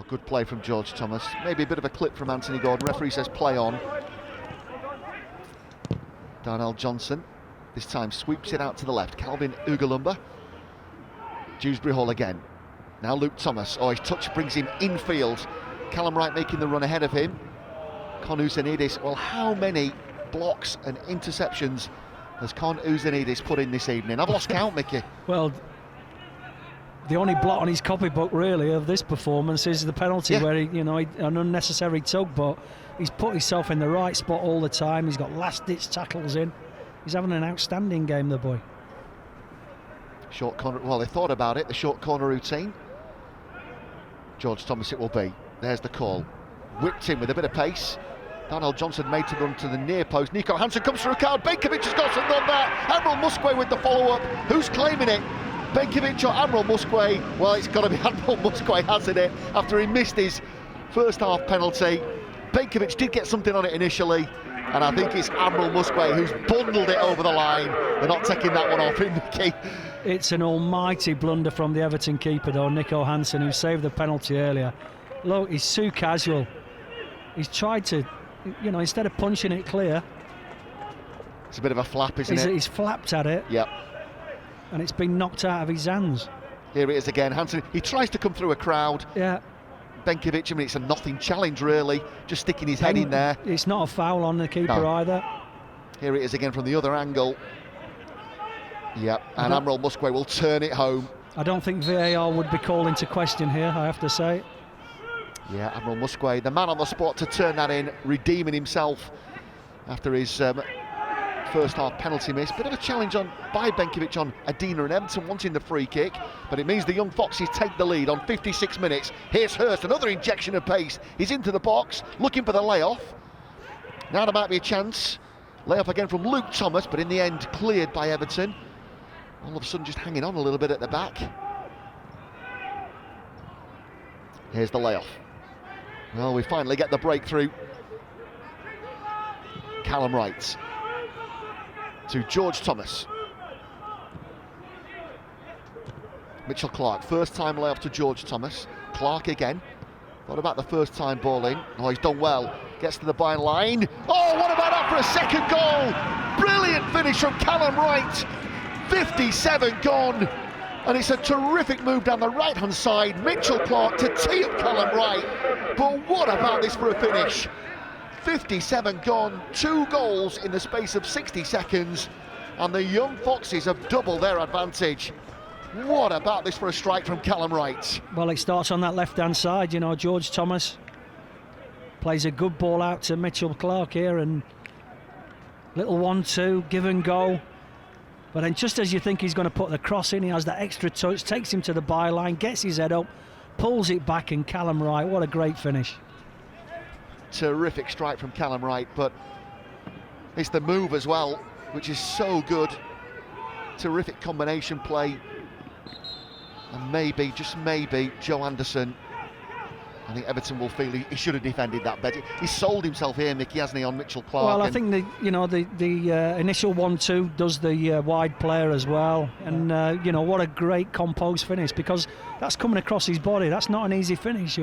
good play from George Thomas. Maybe a bit of a clip from Anthony Gordon. Referee says play on. Darnell Johnson this time sweeps it out to the left. Calvin Ugalumba. Dewsbury Hall again. Now Luke Thomas. Oh, his touch brings him infield. Callum Wright making the run ahead of him. Con Ousenidis. Well, how many blocks and interceptions has Con Ousenidis put in this evening? I've lost count, Mickey. Well, the only blot on his copybook really of this performance is the penalty, where an unnecessary tug, but he's put himself in the right spot all the time. He's got last-ditch tackles in. He's having an outstanding game, the boy. Short corner. Well, they thought about it. The short corner routine. George Thomas it will be. There's the call. Whipped in with a bit of pace. Darnell Johnson made to run to the near post. Nico Hansen comes through a card. Benkovic has got some run there. Admiral Musquay with the follow-up. Who's claiming it? Benkovic or Admiral Musquay? Well, it's got to be Admiral Musquay, hasn't it? After he missed his first half penalty. Benkovic did get something on it initially, and I think it's Admiral Musquay who's bundled it over the line. They're not taking that one off him, Nicky. It's an almighty blunder from the Everton keeper, though, Nico Hansen, who saved the penalty earlier. Look, he's too casual. He's tried to, instead of punching it clear. It's a bit of a flap, isn't it? He's flapped at it. Yep. And it's been knocked out of his hands. Here it is again. Hansen, he tries to come through a crowd. Yeah. Benkovic, it's a nothing challenge really, just sticking his head in there. It's not a foul on the keeper either. Here it is again from the other angle. Yep, and Admiral Musquay will turn it home. I don't think VAR would be called into question here, I have to say. Yeah, Admiral Musquay, the man on the spot to turn that in, redeeming himself after his first half penalty miss. Bit of a challenge by Benkovic on Adina and Everton wanting the free kick, but it means the young Foxes take the lead on 56 minutes. Here's Hurst, another injection of pace. He's into the box, looking for the layoff. Now there might be a chance. Layoff again from Luke Thomas, but in the end cleared by Everton. All of a sudden just hanging on a little bit at the back. Here's the layoff. Well, we finally get the breakthrough. Callum Wright to George Thomas. Mitchell Clark, first time layoff to George Thomas. Clark again. What about the first time ball in? Oh, he's done well. Gets to the byline. Oh, what about that for a second goal? Brilliant finish from Callum Wright. 57 gone. And it's a terrific move down the right-hand side. Mitchell Clark to tee up Callum Wright. But what about this for a finish? 57 gone, 2 goals in the space of 60 seconds, and the young Foxes have doubled their advantage. What about this for a strike from Callum Wright? Well, it starts on that left-hand side, George Thomas plays a good ball out to Mitchell Clark here, and little 1-2, give and go. But then just as you think he's going to put the cross in, he has that extra touch, takes him to the byline, gets his head up, pulls it back, and Callum Wright, what a great finish. Terrific strike from Callum Wright, but it's the move as well, which is so good. Terrific combination play. And maybe, just maybe, Joe Anderson, I think Everton will feel he should have defended that better. He sold himself here, Mickey, hasn't he, on Mitchell Clark? Well, I think the initial 1-2 does the wide player as well. And, what a great composed finish, because that's coming across his body. That's not an easy finish,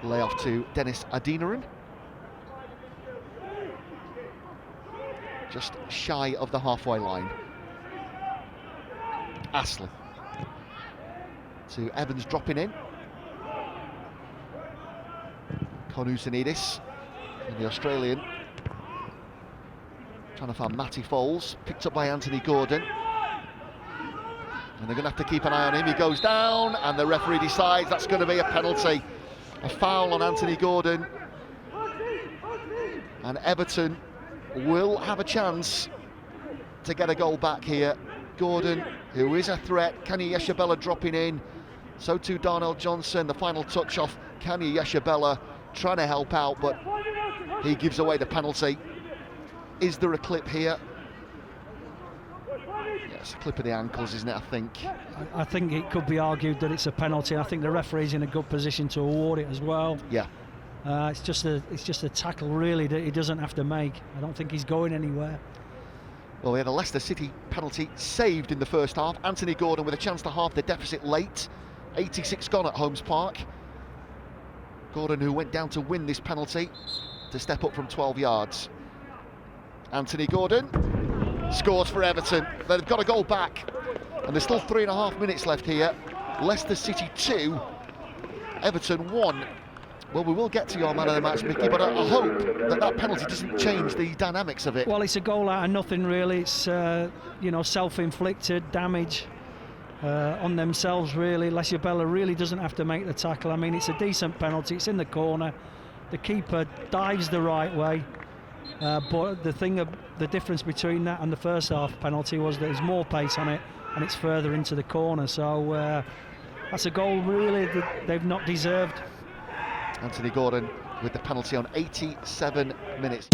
Layoff to Dennis Adinaran. Just shy of the halfway line. Astley to Evans dropping in. Con Ousenidis and the Australian trying to find Matty Foles, picked up by Anthony Gordon. And they're going to have to keep an eye on him. He goes down and the referee decides that's going to be a penalty. A foul on Anthony Gordon, and Everton will have a chance to get a goal back here. Gordon, who is a threat, Kanye Yeshabella dropping in, so too Darnell Johnson. The final touch off Kanye Yeshabella, trying to help out, but he gives away the penalty. Is there a clip here? It's a clip of the ankles, isn't it, I think? I think it could be argued that it's a penalty. I think the referee's in a good position to award it as well. Yeah. It's just a tackle, really, that he doesn't have to make. I don't think he's going anywhere. Well, we had a Leicester City penalty saved in the first half. Anthony Gordon with a chance to halve the deficit late. 86 gone at Holmes Park. Gordon, who went down to win this penalty, to step up from 12 yards. Anthony Gordon scores for Everton. They've got a goal back, and there's still 3.5 minutes left here. Leicester City 2, Everton 1. Well, we will get to your man of the match, Mickey, but I hope that penalty doesn't change the dynamics of it. Well, it's a goal out of nothing, really. It's self-inflicted damage on themselves, really. Leicester really doesn't have to make the tackle. I mean, it's a decent penalty. It's in the corner. The keeper dives the right way. But the difference between that and the first half penalty was that there's more pace on it and it's further into the corner. So that's a goal, really, that they've not deserved. Anthony Gordon with the penalty on 87 minutes.